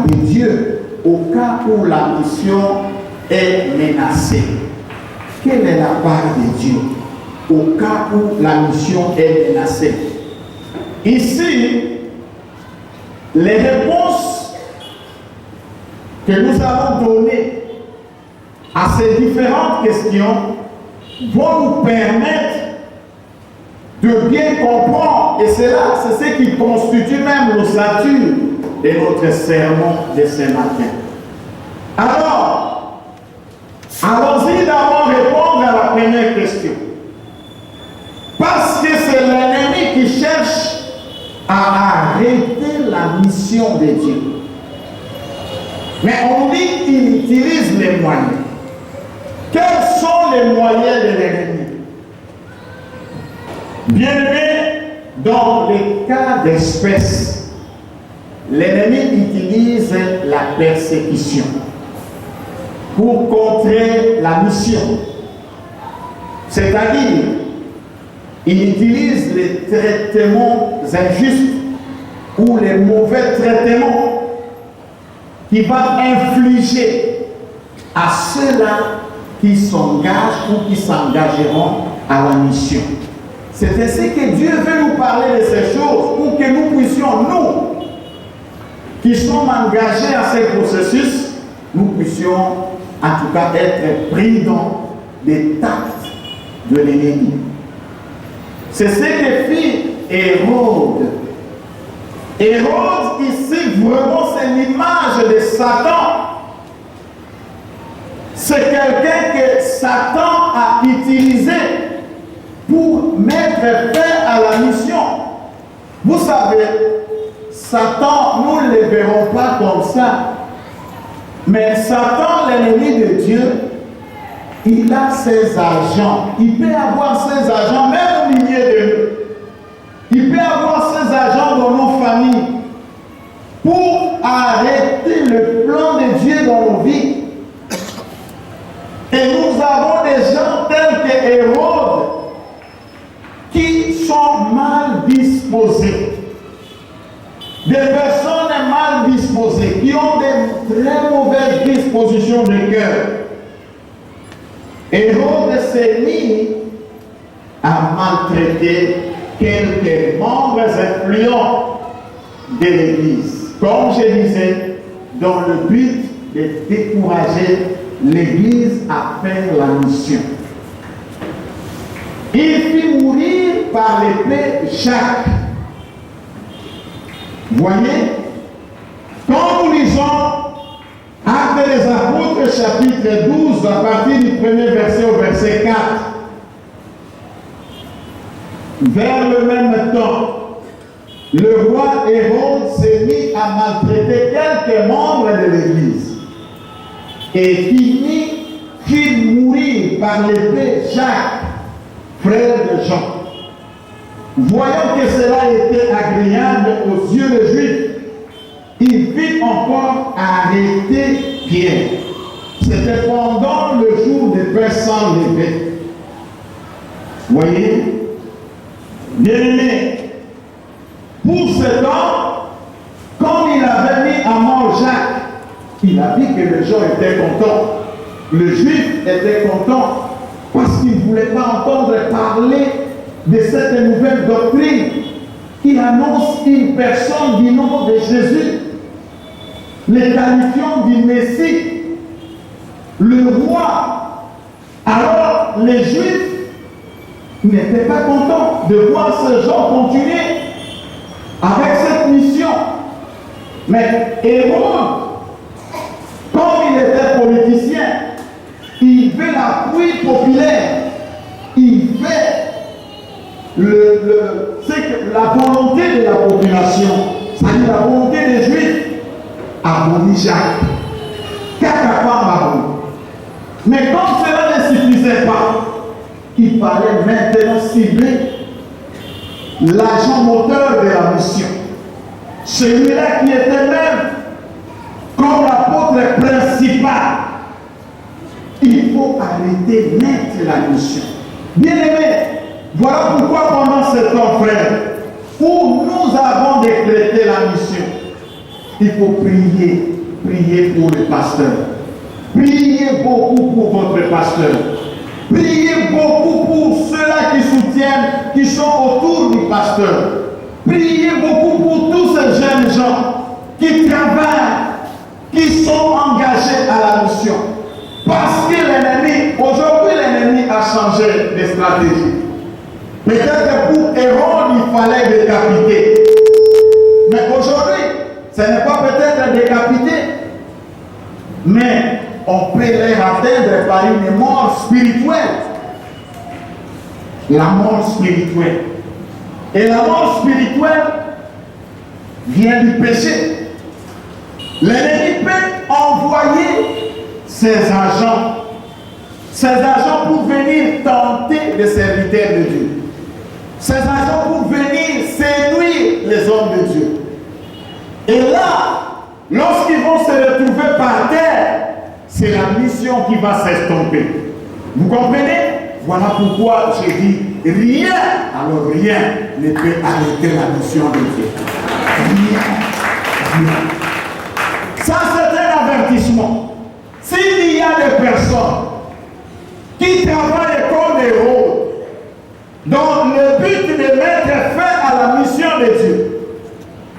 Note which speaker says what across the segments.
Speaker 1: de Dieu au cas où la mission est menacée. Quelle est la part de Dieu au cas où la mission est menacée? Ici, les réponses que nous allons donner à ces différentes questions vont nous permettre de bien comprendre, et c'est ce qui constitue même l'ossature de notre sermon de ce matin. Alors, allons-y d'abord répondre à la première question. Parce que c'est l'ennemi qui cherche à arrêter la mission de Dieu. Mais on dit qu'il utilise les moyens. Quels sont les moyens de l'ennemi? Bien-aimé, dans les cas d'espèce, l'ennemi utilise la persécution pour contrer la mission. C'est-à-dire, il utilise les traitements injustes ou les mauvais traitements qui vont infliger à ceux-là qui s'engagent ou qui s'engageront à la mission. C'est ainsi que Dieu veut nous parler de ces choses pour que nous puissions, nous, qui sommes engagés à ce processus, nous puissions en tout cas être prudents des tactes de l'ennemi. C'est ce que fit Hérode. Hérode, ici, vraiment, c'est l'image de Satan. C'est quelqu'un que Satan a utilisé pour mettre fin à la mission. Vous savez, Satan, nous ne le verrons pas comme ça. Mais Satan, l'ennemi de Dieu, il a ses agents. Il peut avoir ses agents, même au milieu de nous. Il peut avoir ses agents dans nos familles pour arrêter le plan de Dieu dans nos vies. Et nous avons des gens tels que Hérode qui sont mal disposés. Des personnes mal disposées, qui ont des très mauvaises dispositions de cœur. Hérode s'est mis à maltraiter quelques membres influents de l'Église. Comme je disais, dans le but de décourager l'Église à faire la mission. Il fit mourir par l'épée Jacques. Voyez, quand nous lisons Actes des Apôtres, chapitre 12, à partir du premier verset au verset 4, vers le même temps, le roi Hérode s'est mis à maltraiter quelques membres de l'Église et fit mourir par l'épée Jacques, frère de Jean. Voyant que cela était agréable aux yeux des Juifs, il fit encore arrêter Pierre. C'était pendant le jour des pains sans levain. Voyez, bien-aimé, pour ce temps, comme il avait mis à mort Jacques, il a dit que les gens étaient contents. Le juif était content parce qu'il ne voulait pas entendre parler de cette nouvelle doctrine qui annonce une personne du nom de Jésus, le qualifiant du Messie, le roi. Alors les Juifs n'étaient pas contents de voir ces gens continuer avec cette mission. Mais Hérode, comme il était politicien, il veut l'appui populaire, il veut la volonté de la population, c'est-à-dire la volonté des Juifs, abolit Jacques. Mais comme cela ne suffisait pas, il fallait maintenant cibler l'agent moteur de la mission. Celui-là qui était même comme l'apôtre principal. Il faut arrêter net la mission. Bien-aimés, voilà pourquoi pendant ce temps, frère, où nous avons décrété la mission, il faut prier priez pour le pasteur. Priez beaucoup pour votre pasteur. Priez beaucoup pour ceux-là qui soutiennent, qui sont autour du pasteur. Priez beaucoup pour tous ces jeunes gens qui travaillent, qui sont engagés à la mission. Parce que l'ennemi, aujourd'hui l'ennemi a changé de stratégie. Peut-être que pour Hérode, il fallait décapiter. Mais aujourd'hui, ce n'est pas peut-être décapiter, mais on peut les atteindre par une mort spirituelle. La mort spirituelle. Et la mort spirituelle vient du péché. L'ennemi peut envoyer ses agents pour venir tenter les serviteurs de Dieu. Ses agents pour venir séduire les hommes de Dieu. Et là, lorsqu'ils vont se retrouver par terre, c'est la mission qui va s'estomper. Vous comprenez? Voilà pourquoi j'ai dit rien, alors rien ne peut arrêter la mission de Dieu. Rien. Ça, c'est un avertissement. S'il y a des personnes qui travaillent comme des héros, dont le but de mettre fin à la mission de Dieu,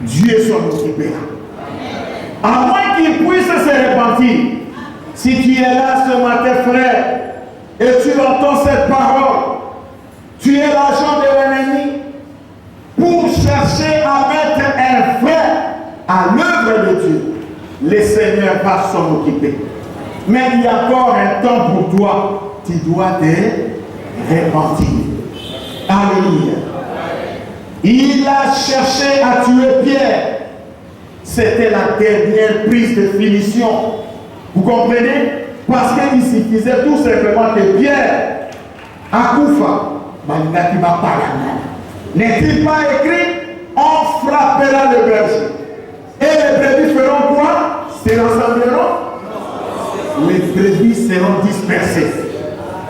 Speaker 1: Dieu s'en occupera. À moins qu'il puisse se repentir. Si tu es là ce matin, frère, et tu entends cette parole, tu es l'agent de l'ennemi pour chercher à mettre un frein à l'œuvre de Dieu. Le Seigneur va s'en occuper. Mais il y a encore un temps pour toi. Tu dois te repentir. Alléluia. Il a cherché à tuer Pierre. C'était la dernière prise de finition. Vous comprenez? Parce qu'il suffisait tout simplement que Pierre, Akoufa, n'est-il pas écrit? On frappera le berger. Et les brebis feront quoi? Se rassembleront? Les brebis seront dispersées.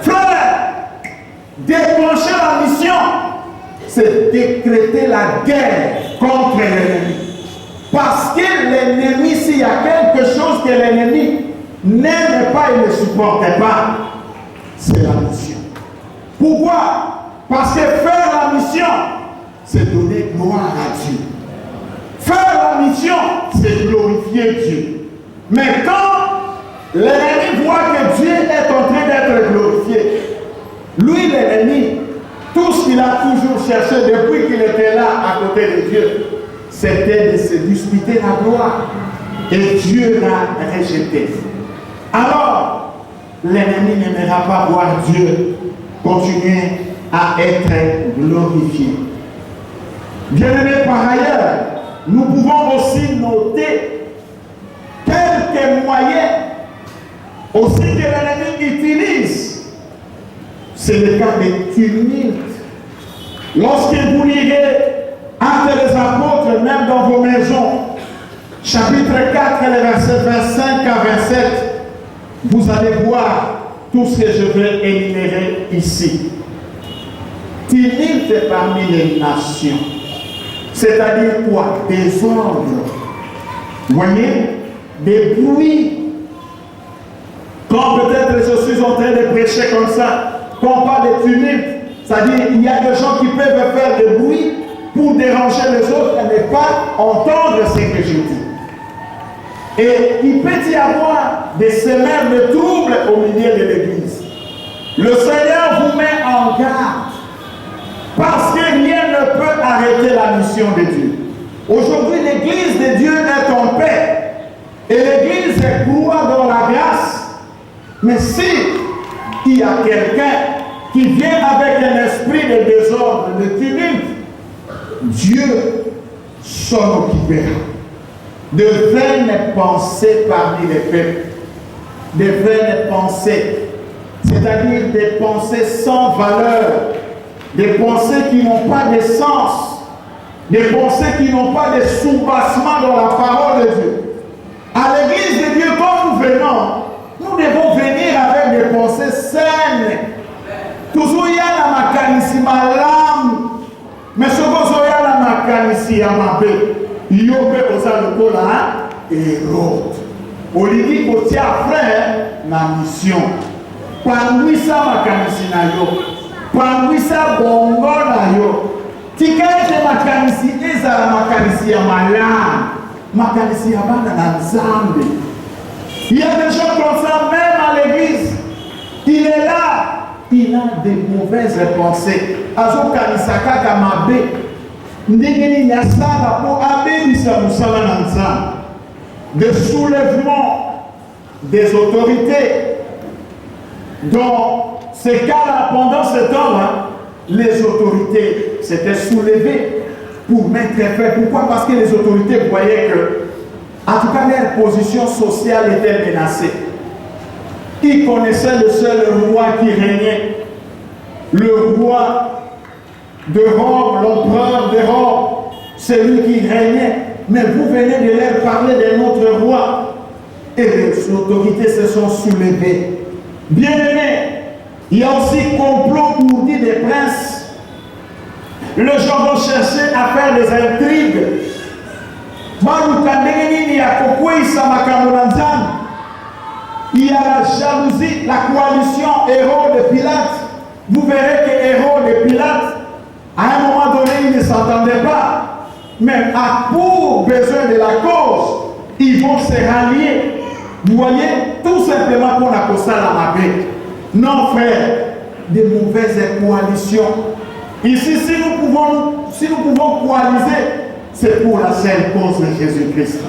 Speaker 1: Frère, déclencher la mission, c'est décréter la guerre contre l'ennemi. Parce que l'ennemi, s'il y a quelque chose que l'ennemi n'aime pas et ne supporte pas, c'est la mission. Pourquoi? Parce que faire la mission, c'est donner gloire à Dieu. Faire la mission, c'est glorifier Dieu. Mais quand l'ennemi voit que Dieu est en train d'être glorifié, lui, l'ennemi, tout ce qu'il a toujours cherché depuis qu'il était là à côté de Dieu, c'était de se disputer la gloire. Et Dieu l'a rejeté. Alors, l'ennemi n'aimera pas voir Dieu continuer à être glorifié. Bien-aimés, par ailleurs, nous pouvons aussi noter quelques moyens aussi que l'ennemi utilise. C'est le cas des tumultes. Lorsque vous lirez Actes des Apôtres, même dans vos maisons, chapitre 4, les versets 25 à 27, vous allez voir tout ce que je vais énumérer ici. Tumulte parmi les nations. C'est-à-dire quoi? Des ordres. Vous voyez? Des bruits. Quand peut-être je suis en train de prêcher comme ça, quand on parle de tumulte, c'est-à-dire il y a des gens qui peuvent faire des bruits pour déranger les autres et ne pas entendre ce que je dis. Et il peut y avoir des semaines de troubles au milieu de l'Église. Le Seigneur vous met en garde parce que rien ne peut arrêter la mission de Dieu. Aujourd'hui, l'Église de Dieu est en paix et l'Église croit dans la grâce. Mais si il y a quelqu'un qui vient avec un esprit de désordre, de tumulte, Dieu s'en occupera. De vaines pensées parmi les peuples, de vaines pensées, c'est-à-dire des pensées sans valeur, des pensées qui n'ont pas de sens, des pensées qui n'ont pas de soubassement dans la parole de Dieu. À l'église de Dieu, quand nous venons, nous devons venir avec des pensées saines. Toujours il y a la makanisi malam, mais ce qu'il y a la makanisi amabe. Yobe osa lokola Hérode. Oligi kotia frère na mission. Panguisa makanisi na yo. Panguisa bongo na yo. Tika ete makanisi ezala makanisi ya malade. Makanisi ya bana na nzambe. Il y a des gens comme ça même à l'église. Il est là. Il a des mauvaises pensées. Azo kanisa kaka mabe. Ndengeni nyasala po abebisa musala na nzambe. De soulèvement des autorités. Dans ces cas-là, pendant ce temps-là, les autorités s'étaient soulevées pour mettre fin. Pourquoi? Parce que les autorités voyaient que, en tout cas, leur position sociale était menacée. Ils connaissaient le seul roi qui régnait, le roi de Rome, l'empereur de Rome, celui qui régnait. Mais vous venez de leur parler de notre roi. Et les autorités se sont soulevées. Bien-aimés, il y a aussi complot pour dire des princes. Les gens vont chercher à faire des intrigues. Il y a la jalousie, la coalition Hérode de Pilate. Vous verrez que Hérode et Pilate, à un moment donné, ils ne s'entendaient pas. Mais pour besoin de la cause, ils vont se rallier. Vous voyez, tout simplement pour la cause à la mabé. Non, frère, de mauvaises coalitions. Ici, si nous pouvons coaliser, c'est pour la seule cause de Jésus-Christ.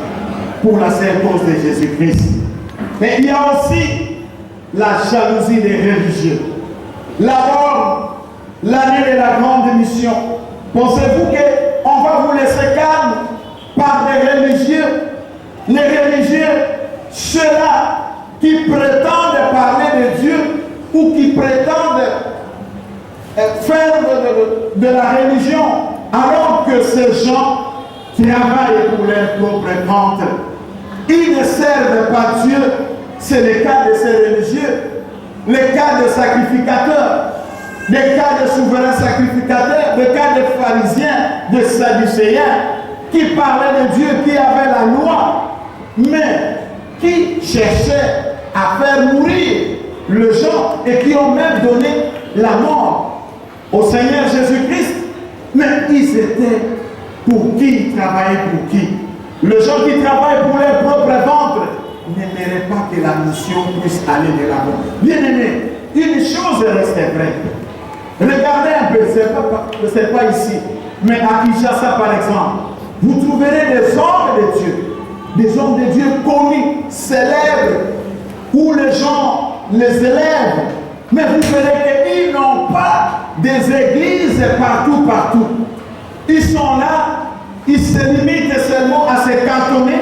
Speaker 1: Pour la seule cause de Jésus-Christ. Mais il y a aussi la jalousie des religieux. D'abord, l'année de la grande mission. Pensez-vous qu'on va vous laisser calme par des religieux? Les religieux, ceux-là qui prétendent parler de Dieu ou qui prétendent faire de la religion, alors que ces gens travaillent pour leur propre compte. Ils ne servent pas Dieu. C'est le cas de ces religieux, le cas des sacrificateurs, le cas des souverains sacrificateurs, le cas des pharisiens, des sadducéens, qui parlaient de Dieu, qui avaient la loi, mais qui cherchaient à faire mourir les gens et qui ont même donné la mort au Seigneur Jésus-Christ. Mais ils étaient pour qui? Ils travaillaient pour qui? Les gens qui travaillent pour leur propre ventre n'aimeraient pas que la mission puisse aller de l'avant. Bien aimé, une chose reste vraie. Regardez un peu, ce n'est pas ici, mais à Kinshasa par exemple, vous trouverez des hommes de Dieu connus, célèbres, où les gens les élèvent. Mais vous verrez qu'ils n'ont pas des églises partout. Ils sont là. Ils se limitent seulement à se cantonner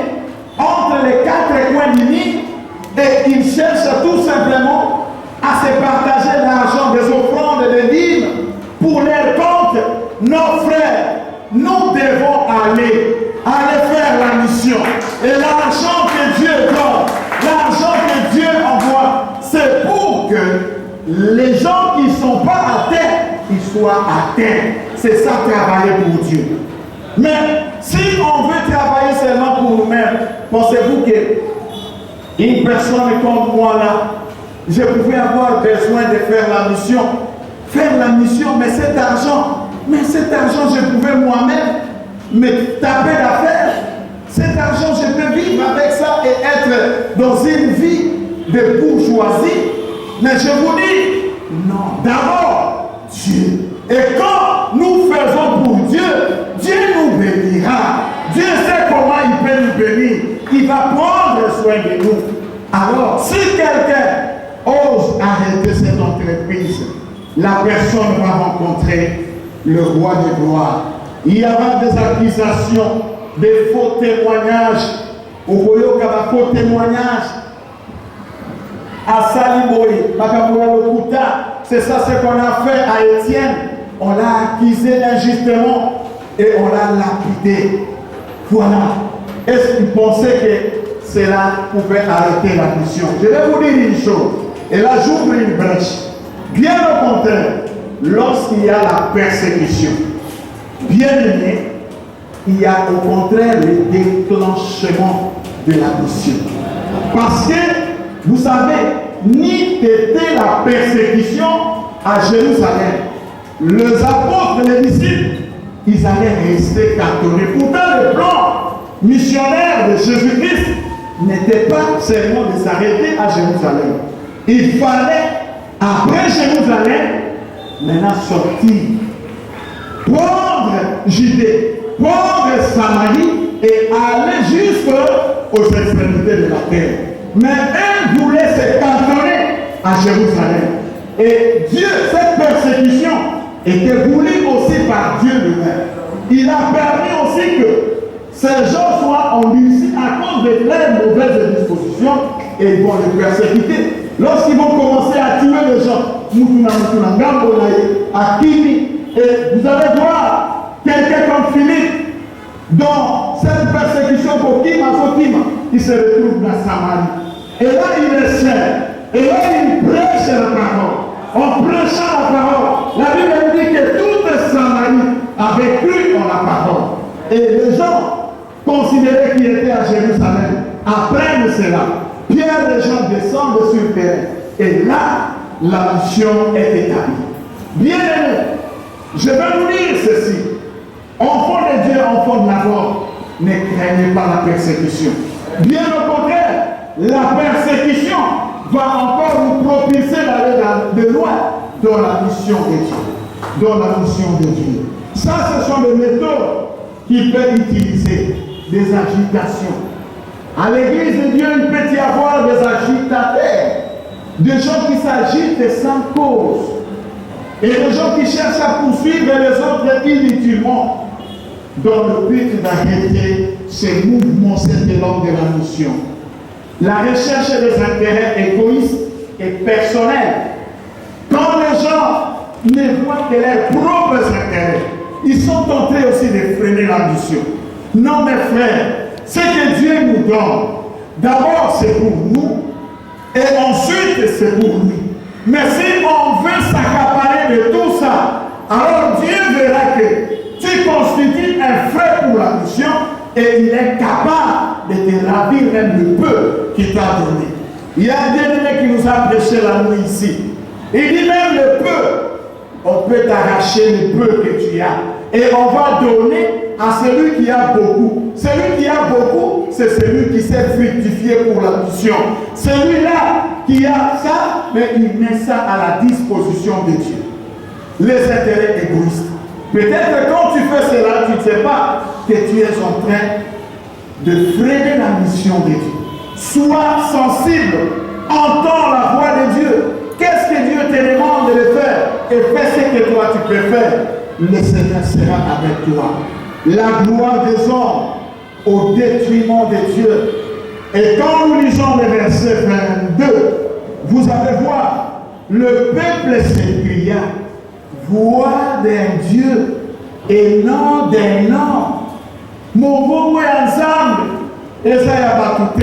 Speaker 1: entre les quatre coins du Nil et ils cherchent tout simplement à se partager l'argent des offrandes de dîmes pour leur compte. Nos frères, nous devons aller faire la mission. Et l'argent que Dieu donne, l'argent que Dieu envoie, c'est pour que les gens qui ne sont pas atteints, ils soient atteints. C'est ça, travailler pour Dieu. Mais si on veut travailler seulement pour nous-mêmes, pensez-vous qu'une personne comme moi là, je pouvais avoir besoin de faire la mission, mais cet argent, je pouvais moi-même me taper d'affaires. Cet argent, je peux vivre avec ça et être dans une vie de bourgeoisie. Mais je vous dis, non, d'abord, Dieu. Et quand nous faisons pour Dieu, Dieu nous bénira. Dieu sait comment il peut nous bénir. Il va prendre soin de nous. Alors, si quelqu'un ose arrêter cette entreprise, la personne va rencontrer le roi de gloire. Il y aura des accusations, des faux témoignages. Au Royaume, faux témoignages. À Saliboy, c'est ça ce qu'on a fait à Étienne. On l'a accusé injustement et on l'a lapidé. Voilà. Est-ce qu'il pensait que cela pouvait arrêter la mission? Je vais vous dire une chose. Et là, j'ouvre une brèche. Bien au contraire, lorsqu'il y a la persécution, bien aimé, il y a au contraire le déclenchement de la mission. Parce que, vous savez, ni était la persécution à Jérusalem. Les apôtres, les disciples, ils allaient rester cantonnés. Pourtant, le plan missionnaire de Jésus-Christ n'était pas seulement de s'arrêter à Jérusalem. Il fallait, après Jérusalem, maintenant sortir, prendre Judée, prendre Samarie et aller jusqu'aux extrémités de la terre. Mais eux voulaient se cantonner à Jérusalem. Et Dieu, cette persécution, était voulue aussi par Dieu lui-même. Il a permis aussi que ces gens soient endurcis à cause de leurs mauvaises dispositions et ils vont les persécuter. Lorsqu'ils vont commencer à tuer les gens, à Kimi, et vous allez voir quelqu'un comme Philippe, dans cette persécution pour Kima, il se retrouve dans Samarie. Et là, il est seul. Et là, il prêche la parole. En prêchant la parole, la Bible dit que toute Samarie avait cru en la parole. Et les gens considéraient qu'il était à Jérusalem. Après cela, Pierre et Jean descendent sur terre. Et là, la mission est établie. Bien aimé, je vais vous dire ceci. Enfants de Dieu, enfants de la mort, ne craignez pas la persécution. Bien au contraire, la persécution va encore vous propulser d'aller de loin dans la mission de Dieu. Dans la mission de Dieu. Ça, ce sont les méthodes qu'il peut utiliser. Des agitations. À l'église de Dieu, il peut y avoir des agitateurs. Des gens qui s'agitent sans cause. Et des gens qui cherchent à poursuivre les autres inutilement. Dans le but d'arrêter ces mouvements, cet élan de la mission. La recherche des intérêts égoïstes et personnels. Quand les gens ne voient que leurs propres intérêts, ils sont tentés aussi de freiner la mission. Non, mes frères, ce que Dieu nous donne, d'abord c'est pour nous, et ensuite c'est pour lui. Mais si on veut s'accaparer de tout ça, alors Dieu verra que tu constitues un frère pour la mission et il est capable de te ravir même le peu qu'il t'a donné. Il y a un bien-aimé qui nous a prêché la nuit ici. Il dit même le peu, on peut t'arracher le peu que tu as. Et on va donner à celui qui a beaucoup. Celui qui a beaucoup, c'est celui qui s'est fructifié pour la mission. Celui-là qui a ça, mais il met ça à la disposition de Dieu. Les intérêts égoïstes. Peut-être que quand tu fais cela, tu ne sais pas que tu es en train de freiner la mission de Dieu. Sois sensible, entends la voix de Dieu. Qu'est-ce que Dieu te demande de faire? Et fais ce que toi tu peux faire. Le Seigneur sera avec toi. La gloire des hommes au détriment de Dieu. Et quand nous lisons le verset 22, vous allez voir, le peuple s'écria, voix d'un Dieu et non d'un homme. Mon beau ensemble, et ça y a pas tout.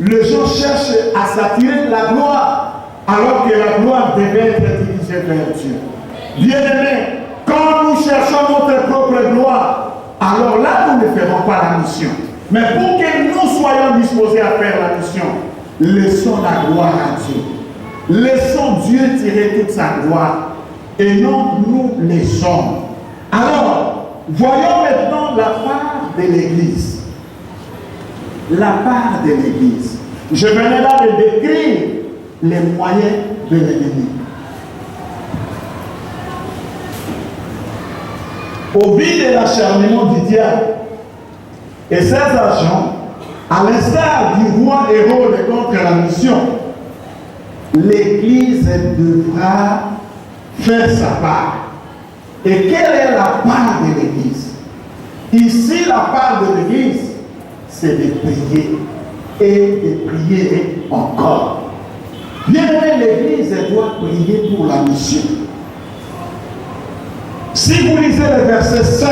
Speaker 1: Les gens cherchent à s'attirer de la gloire, alors que la gloire devait être dirigée vers Dieu. Bien-aimés, quand nous cherchons notre propre gloire, alors là, nous ne ferons pas la mission. Mais pour que nous soyons disposés à faire la mission, laissons la gloire à Dieu. Laissons Dieu tirer toute sa gloire et non nous les hommes. Alors, voyons maintenant la part de l'Église. La part de l'Église. Je venais là de décrire les moyens de l'ennemi. Au vu de l'acharnement du diable et ses agents, à l'instar du roi Hérode contre la mission, l'Église devra faire sa part. Et quelle est la part de l'Église? Ici, la part de l'Église, c'est de prier et de prier encore. Bien aimé, l'Église doit prier pour la mission. Si vous lisez le verset 5,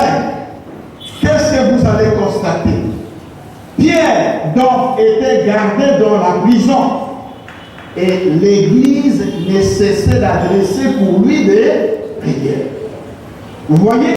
Speaker 1: qu'est-ce que vous allez constater? Pierre donc était gardé dans la prison et l'Église ne cessait d'adresser pour lui des prières. Vous voyez?